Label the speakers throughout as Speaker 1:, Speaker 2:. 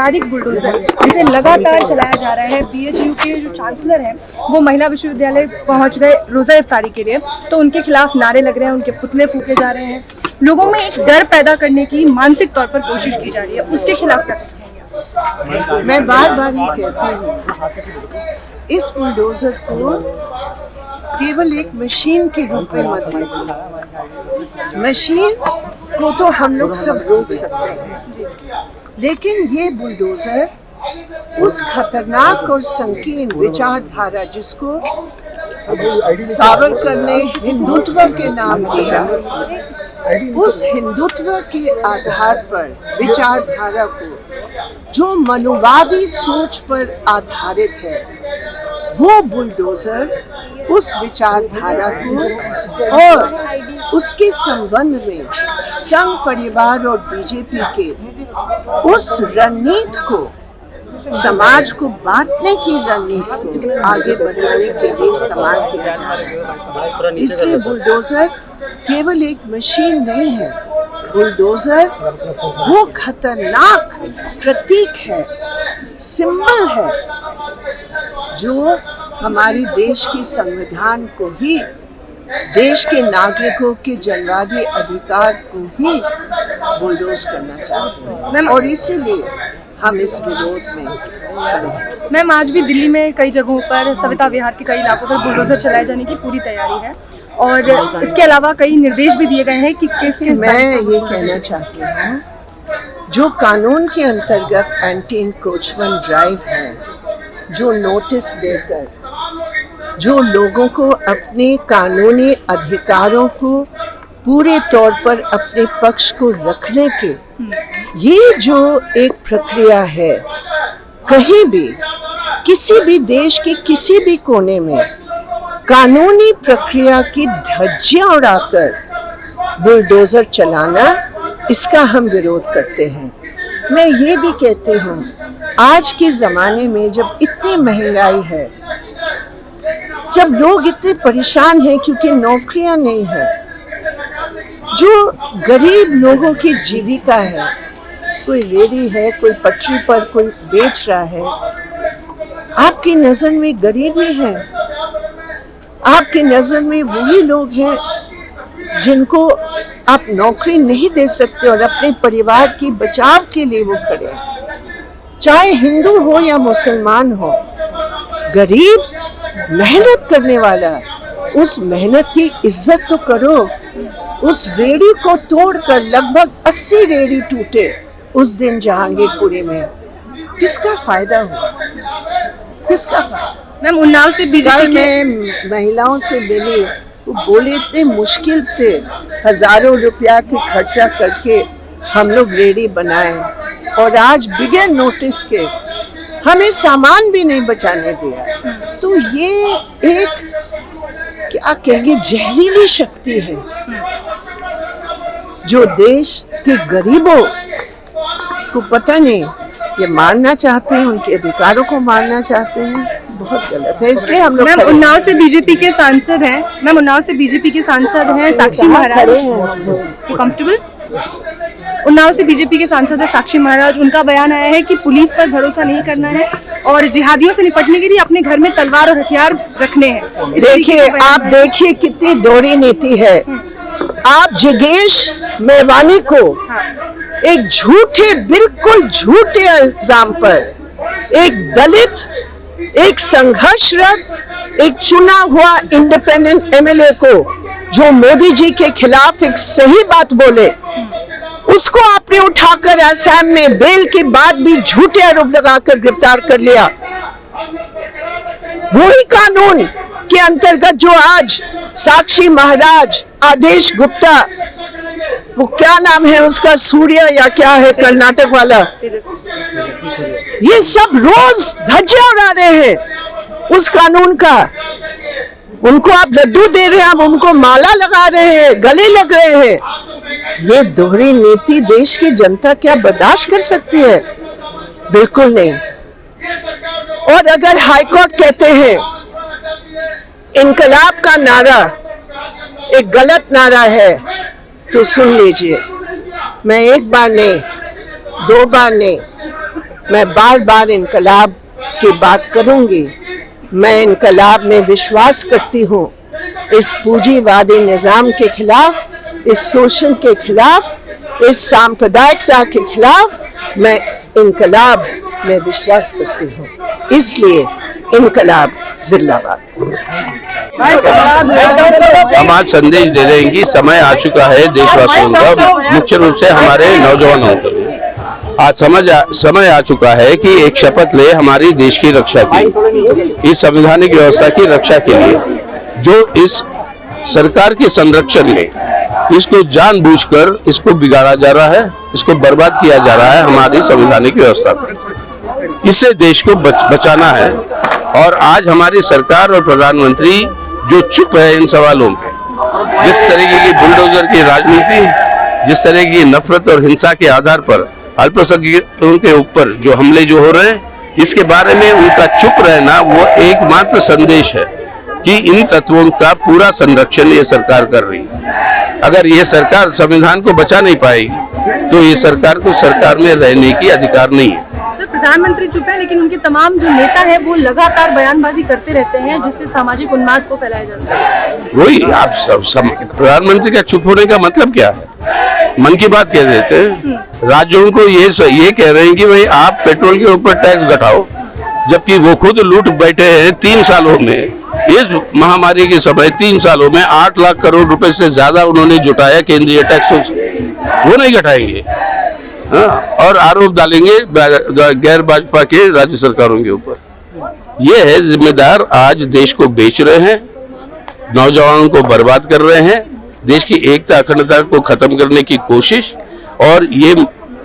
Speaker 1: पारंपरिक बुलडोजर जिसे लगातार चलाया जा रहा है। BHU के जो चांसलर हैं वो महिला विश्वविद्यालय पहुंच गए रोजा इफ्तारी के लिए, तो उनके खिलाफ नारे लग रहे हैं, उनके पुतले फूके जा रहे हैं, लोगों में एक डर पैदा करने की मानसिक तौर पर कोशिश की जा रही है। उसके खिलाफ क्या कहेंगे?
Speaker 2: मैं बार बार ये कहती हूँ, इस बुलडोजर को केवल एक मशीन के रूप में मत देखो। मशीन को तो हम लोग सब रोक सकते हैं, लेकिन ये बुलडोजर उस खतरनाक और संकीर्ण विचारधारा जिसको सावरकर ने हिंदुत्व के नाम दिया, उस हिंदुत्व के आधार पर विचारधारा को जो मनुवादी सोच पर आधारित है, वो बुलडोजर उस विचारधारा को और उसके संबंध में संघ परिवार और बीजेपी के उस रणनीति को, समाज को बांटने की रणनीति को आगे बढ़ाने के लिए इस्तेमाल किया जा रहा है। इसलिए बुलडोजर केवल एक मशीन नहीं है, बुलडोजर वो खतरनाक प्रतीक है, सिंबल है, जो हमारी देश के संविधान को ही, देश के नागरिकों के जनवादी अधिकार को ही बुलडोज करना चाहते हैं, और इसीलिए हम इस विरोध में खड़े हैं।
Speaker 1: मैम, आज भी दिल्ली में कई जगहों पर सविता विहार के कई इलाकों पर बुलडोजर चलाए जाने की पूरी तैयारी है, और इसके अलावा कई निर्देश भी दिए गए हैं कि किस
Speaker 2: मैं ये कहना चाहती हूँ, जो कानून के अंतर्गत एंटी इंक्रोचमेंट ड्राइव है, जो नोटिस देकर जो लोगों को अपने कानूनी अधिकारों को पूरे तौर पर अपने पक्ष को रखने के, ये जो एक प्रक्रिया है, कहीं भी किसी भी देश के किसी भी कोने में कानूनी प्रक्रिया की धज्जियां उड़ाकर बुलडोजर चलाना, इसका हम विरोध करते हैं। मैं ये भी कहती हूँ, आज के ज़माने में जब इतनी महंगाई है, जब लोग इतने परेशान हैं क्योंकि नौकरियां नहीं है, जो गरीब लोगों की जीविका है, कोई रेडी है, कोई पटरी पर कोई बेच रहा है, आपकी नज़र में गरीबी है, आपकी नज़र में वही लोग हैं जिनको आप नौकरी नहीं दे सकते और अपने परिवार की बचाव के लिए वो खड़े हैं। चाहे हिंदू हो या मुसलमान हो, गरीब मेहनत करने वाला, उस मेहनत की इज्जत तो करो। उस रेडी को तोड़कर लगभग 80 रेडी टूटे उस दिन जहांगीरपुरी में, किसका फायदा हुआ? किसका फायदा?
Speaker 1: मैम, उन्नाव से बीजेपी
Speaker 2: में महिलाओं से मिली, वो बोले इतने मुश्किल से हजारों रुपया के खर्चा करके हम लोग रेडी बनाए, और आज बिगैर नोटिस के हमें सामान भी नहीं बचाने दिया। तो ये एक, क्या कहेंगे, जहरीली शक्ति है जो देश के गरीबों को, पता नहीं, ये मारना चाहते हैं, उनके अधिकारों को मारना चाहते हैं। बहुत गलत है, इसलिए हम लोग।
Speaker 1: मैम, उन्नाव से बीजेपी के सांसद हैं, मैम उन्नाव से बीजेपी के सांसद हैं साक्षी महाराज, कंफर्टेबल? उन्नाव से बीजेपी के सांसद है साक्षी महाराज, उनका बयान आया है कि पुलिस पर भरोसा नहीं करना है और जिहादियों से निपटने के लिए अपने घर में तलवार और हथियार रखने हैं।
Speaker 2: देखिए, आप देखिए कितनी दोहरी नीति है। आप जगेश मेवानी को एक झूठे, बिल्कुल झूठे इल्जाम पर, एक दलित, एक संघर्षरत, एक चुना हुआ इंडिपेंडेंट MLA को, जो मोदी जी के खिलाफ एक सही बात बोले, उसको आपने उठाकर असम में बेल के बाद भी झूठे आरोप लगाकर गिरफ्तार कर लिया। वही कानून के अंतर्गत जो आज साक्षी महाराज, आदेश गुप्ता, वो क्या नाम है उसका, सूर्य या क्या है, कर्नाटक वाला, ये सब रोज धज्जियां उड़ा रहे हैं उस कानून का। उनको आप लड्डू दे रहे हैं, आप उनको माला लगा रहे हैं, गले लग रहे हैं। ये दोहरी नीति देश की जनता क्या बर्दाश्त कर सकती है? बिल्कुल नहीं। और अगर हाईकोर्ट कहते हैं इनकलाब का नारा एक गलत नारा है, तो सुन लीजिए, मैं एक बार नहीं, दो बार नहीं, मैं बार बार इनकलाब की बात करूंगी। मैं इनकलाब में विश्वास करती हूँ। इस पूंजीवादी निज़ाम के खिलाफ, इस शोषण के खिलाफ, इस सांप्रदायिकता के खिलाफ मैं इनकलाब में विश्वास करती हूँ। इसलिए इनकलाब जिंदाबाद।
Speaker 3: हम आज संदेश दे रहे हैं कि समय आ चुका है देशवासियों का, मुख्य रूप से हमारे नौजवानों का। आज समय आ चुका है कि एक शपथ ले हमारी देश की रक्षा की, इस संवैधानिक व्यवस्था की रक्षा के लिए। जो इस सरकार के संरक्षण में इसको जानबूझकर इसको बिगाड़ा जा रहा है, इसको बर्बाद किया जा रहा है हमारी संवैधानिक व्यवस्था को। इससे देश को बचाना है। और आज हमारी सरकार और प्रधानमंत्री जो चुप है इन सवालों पे, जिस तरीके की बुलडोजर की राजनीति, जिस तरह की नफरत और हिंसा के आधार पर अल्पसंख्यकों के ऊपर जो हमले जो हो रहे हैं, इसके बारे में उनका चुप रहना वो एकमात्र संदेश है कि इन तत्वों का पूरा संरक्षण ये सरकार कर रही है। अगर ये सरकार संविधान को बचा नहीं पाएगी तो ये सरकार को सरकार में रहने की अधिकार नहीं है।
Speaker 1: सर, प्रधानमंत्री चुप है, लेकिन उनके तमाम जो नेता है वो लगातार बयानबाजी करते रहते हैं जिससे सामाजिक उन्माद को फैलाया जा सकता है।
Speaker 3: वही आप प्रधानमंत्री का चुप होने का मतलब क्या है? मन की बात कह देते हैं, राज्यों को ये कह रहे हैं कि भाई आप पेट्रोल के ऊपर टैक्स घटाओ, जबकि वो खुद लूट बैठे हैं 3 सालों में। इस महामारी के समय 3 सालों में 8 लाख करोड़ रुपए से ज्यादा उन्होंने जुटाया केंद्रीय टैक्सों से, वो नहीं घटाएंगे। हाँ, और आरोप डालेंगे गैर भाजपा के राज्य सरकारों के ऊपर। ये है जिम्मेदार आज देश को बेच रहे हैं, नौजवानों को बर्बाद कर रहे हैं, देश की एकता अखंडता को खत्म करने की कोशिश। और ये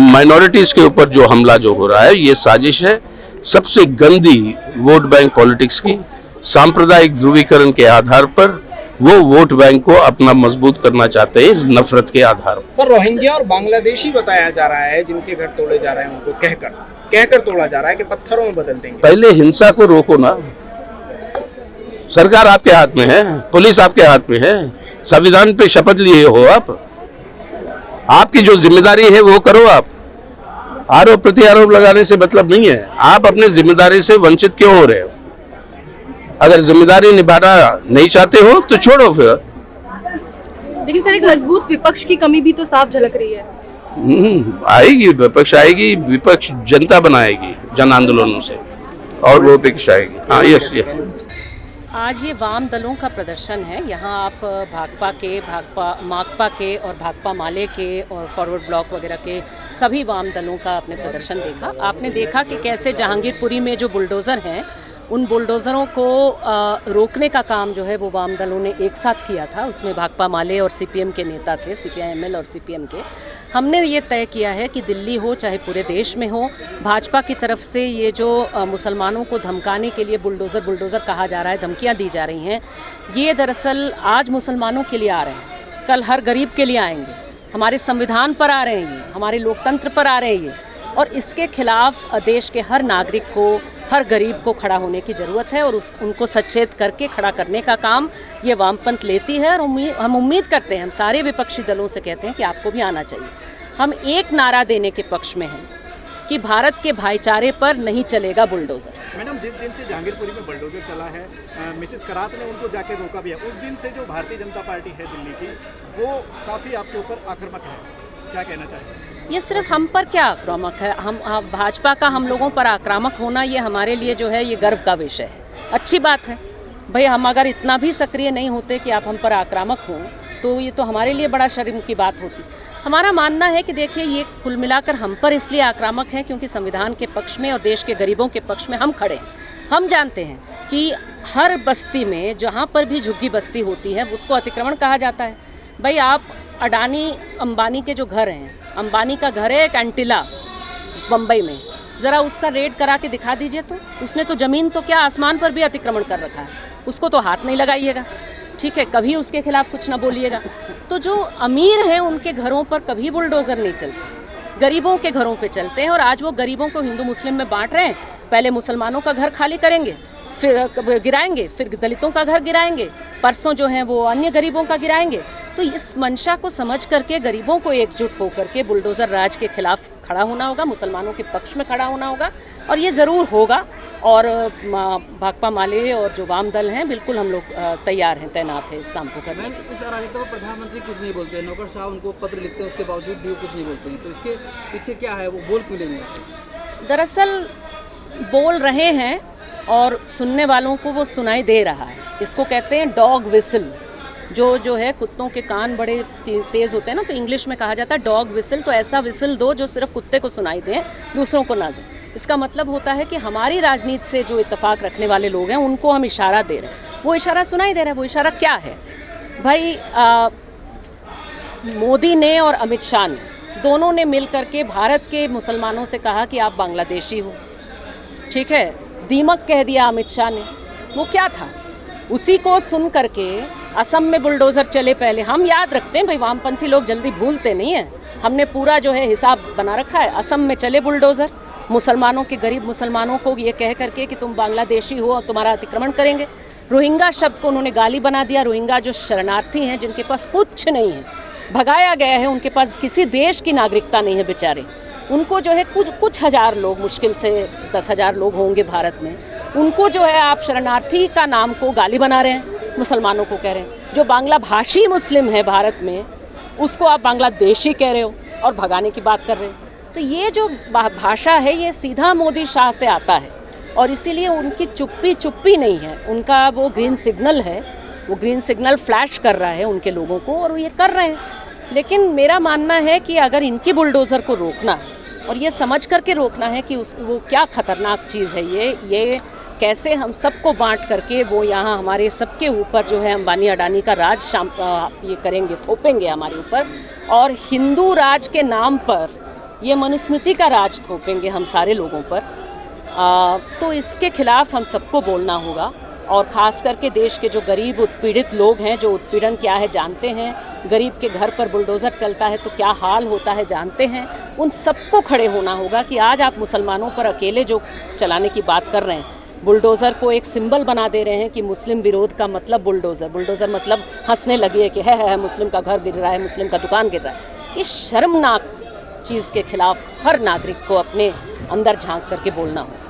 Speaker 3: माइनॉरिटीज के ऊपर जो हमला जो हो रहा है ये साजिश है सबसे गंदी वोट बैंक पॉलिटिक्स की। सांप्रदायिक ध्रुवीकरण के आधार पर वो वोट बैंक को अपना मजबूत करना चाहते हैं इस नफरत के आधार पर।
Speaker 4: सर, रोहिंग्या और बांग्लादेशी बताया जा रहा है जिनके घर तोड़े जा रहे हैं, उनको कहकर तोड़ा जा रहा है कि पत्थरों में बदल देंगे।
Speaker 3: पहले हिंसा को रोको ना। सरकार आपके हाथ में है, पुलिस आपके हाथ में है, संविधान पे शपथ लिए हो आपकी जो जिम्मेदारी है वो करो। आप आरोप प्रत्यारोप लगाने से मतलब नहीं है। आप अपने जिम्मेदारी से वंचित क्यों हो रहे हो? अगर जिम्मेदारी निभाना नहीं चाहते हो तो छोड़ो फिर।
Speaker 1: लेकिन सर, एक मजबूत विपक्ष की कमी भी तो साफ झलक रही है।
Speaker 3: आएगी, विपक्ष आएगी, विपक्ष जनता बनाएगी जन आंदोलनों से, और वो विपक्ष आएगी। हाँ, यस।
Speaker 5: आज ये वाम दलों का प्रदर्शन है। यहाँ आप माकपा के और भाकपा माले के और फॉरवर्ड ब्लॉक वगैरह के सभी वाम दलों का आपने प्रदर्शन देखा। आपने देखा कि कैसे जहांगीरपुरी में जो बुलडोज़र हैं उन बुलडोज़रों को रोकने का काम जो है वो वाम दलों ने एक साथ किया था। उसमें भाकपा माले और सीपीएम के नेता थे, सीपीआईएमएल और सीपीएम के। हमने ये तय किया है कि दिल्ली हो चाहे पूरे देश में हो, भाजपा की तरफ से ये जो मुसलमानों को धमकाने के लिए बुलडोज़र कहा जा रहा है, धमकियाँ दी जा रही हैं, ये दरअसल आज मुसलमानों के लिए आ रहे हैं, कल हर गरीब के लिए आएंगे, हमारे संविधान पर आ रहे हैं, ये हमारे लोकतंत्र पर आ रहे हैं ये। और इसके खिलाफ देश के हर नागरिक को, हर गरीब को खड़ा होने की ज़रूरत है और उनको सचेत करके खड़ा करने का काम ये वामपंथ लेती है। और हम उम्मीद करते हैं, हम सारे विपक्षी दलों से कहते हैं कि आपको भी आना चाहिए। हम एक नारा देने के पक्ष में हैं कि भारत के भाईचारे पर नहीं चलेगा बुलडोज़र।
Speaker 4: मैडम, जिस दिन से जहांगीरपुरी में बुलडोजर चला है, मिसेस करात ने उनको जाके रोका भी है, उस दिन से जो भारतीय जनता पार्टी है दिल्ली की, वो काफ़ी आपके ऊपर आक्रामक है, क्या कहना चाहिए?
Speaker 5: ये सिर्फ हम पर क्या आक्रामक है, हम भाजपा का हम लोगों पर आक्रामक होना ये हमारे लिए जो है ये गर्व का विषय है। अच्छी बात है भाई, हम अगर इतना भी सक्रिय नहीं होते कि आप हम पर आक्रामक हों तो ये तो हमारे लिए बड़ा शर्म की बात होती। हमारा मानना है कि देखिए, ये कुल मिलाकर हम पर इसलिए आक्रामक है क्योंकि संविधान के पक्ष में और देश के गरीबों के पक्ष में हम खड़े हैं। हम जानते हैं कि हर बस्ती में जहाँ पर भी झुग्गी बस्ती होती है उसको अतिक्रमण कहा जाता है। भाई, आप अडानी अंबानी के जो घर हैं, अंबानी का घर है एक एंटिला बम्बई में, ज़रा उसका रेड करा के दिखा दीजिए। तो उसने तो ज़मीन तो क्या आसमान पर भी अतिक्रमण कर रखा है, उसको तो हाथ नहीं लगाइएगा, ठीक है, कभी उसके खिलाफ कुछ ना बोलिएगा। तो जो अमीर हैं उनके घरों पर कभी बुलडोज़र नहीं चलते, गरीबों के घरों पे चलते हैं। और आज वो गरीबों को हिंदू मुस्लिम में बांट रहे हैं। पहले मुसलमानों का घर खाली करेंगे, फिर गिराएंगे, फिर दलितों का घर गिराएंगे, परसों जो हैं वो अन्य गरीबों का गिराएंगे। तो इस मंशा को समझ करके गरीबों को एकजुट होकर के बुलडोज़र राज के खिलाफ खड़ा होना होगा, मुसलमानों के पक्ष में खड़ा होना होगा, और ये ज़रूर होगा। और भाकपा माले और जो वाम दल हैं, बिल्कुल हम लोग तैयार हैं, तैनात हैं इस काम को करने।
Speaker 6: इस अराजकता पर प्रधानमंत्री कुछ नहीं बोलते हैं, नौकरशाह उनको पत्र लिखते हैं, उसके बावजूद भी वो कुछ नहीं बोलते हैं, तो इसके पीछे क्या है, वो बोल क्यों नहीं रहे?
Speaker 5: दरअसल बोल रहे हैं और सुनने वालों को वो सुनाई दे रहा है। इसको कहते हैं डॉग विसल। जो है कुत्तों के कान बड़े तेज़ होते हैं ना, तो इंग्लिश में कहा जाता है डॉग विसल। तो ऐसा विसल दो जो सिर्फ कुत्ते को सुनाई दे, दूसरों को ना दे। इसका मतलब होता है कि हमारी राजनीति से जो इत्तेफाक रखने वाले लोग हैं, उनको हम इशारा दे रहे हैं। वो इशारा सुनाई दे रहा है। वो इशारा क्या है भाई? मोदी ने और अमित शाह ने, दोनों ने मिल करके भारत के मुसलमानों से कहा कि आप बांग्लादेशी हो, ठीक है। दीमक कह दिया अमित शाह ने। वो क्या था? उसी को सुन करके असम में बुलडोज़र चले पहले। हम याद रखते हैं भाई, वामपंथी लोग जल्दी भूलते नहीं हैं। हमने पूरा जो है हिसाब बना रखा है। असम में चले बुलडोज़र, मुसलमानों के, गरीब मुसलमानों को ये कह करके कि तुम बांग्लादेशी हो और तुम्हारा अतिक्रमण करेंगे। रोहिंगा शब्द को उन्होंने गाली बना दिया। रोहिंगा जो शरणार्थी हैं, जिनके पास कुछ नहीं है, भगाया गया है, उनके पास किसी देश की नागरिकता नहीं है बेचारे, उनको जो है कुछ हज़ार लोग, मुश्किल से 10,000 लोग होंगे भारत में, उनको जो है आप शरणार्थी का नाम को गाली बना रहे हैं, मुसलमानों को कह रहे हैं। जो बांग्ला भाषी मुस्लिम है भारत में, उसको आप बांग्लादेशी कह रहे हो और भगाने की बात कर रहे हैं। तो ये जो भाषा है, ये सीधा मोदी शाह से आता है, और इसीलिए उनकी चुप्पी नहीं है। उनका वो ग्रीन सिग्नल है, वो ग्रीन सिग्नल फ्लैश कर रहा है उनके लोगों को, और ये कर रहे हैं। लेकिन मेरा मानना है कि अगर इनकी बुलडोज़र को रोकना है, और ये समझ करके रोकना है कि वो क्या ख़तरनाक चीज़ है, ये कैसे हम सबको बांट करके वो यहाँ हमारे सबके ऊपर जो है अंबानी अडानी का राज ये करेंगे, थोपेंगे हमारे ऊपर, और हिंदू राज के नाम पर ये मनुस्मृति का राज थोपेंगे हम सारे लोगों पर। तो इसके खिलाफ हम सबको बोलना होगा, और ख़ास करके देश के जो गरीब उत्पीड़ित लोग हैं, जो उत्पीड़न क्या है जानते हैं, गरीब के घर पर बुलडोज़र चलता है तो क्या हाल होता है जानते हैं, उन सबको खड़े होना होगा कि आज आप मुसलमानों पर अकेले जो चलाने की बात कर रहे हैं, बुलडोज़र को एक सिंबल बना दे रहे हैं कि मुस्लिम विरोध का मतलब बुलडोज़र मतलब हंसने लगी है कि है मुस्लिम का घर गिर रहा है, मुस्लिम का दुकान गिर रहा है। इस शर्मनाक चीज़ के खिलाफ हर नागरिक को अपने अंदर झांक करके बोलना होगा।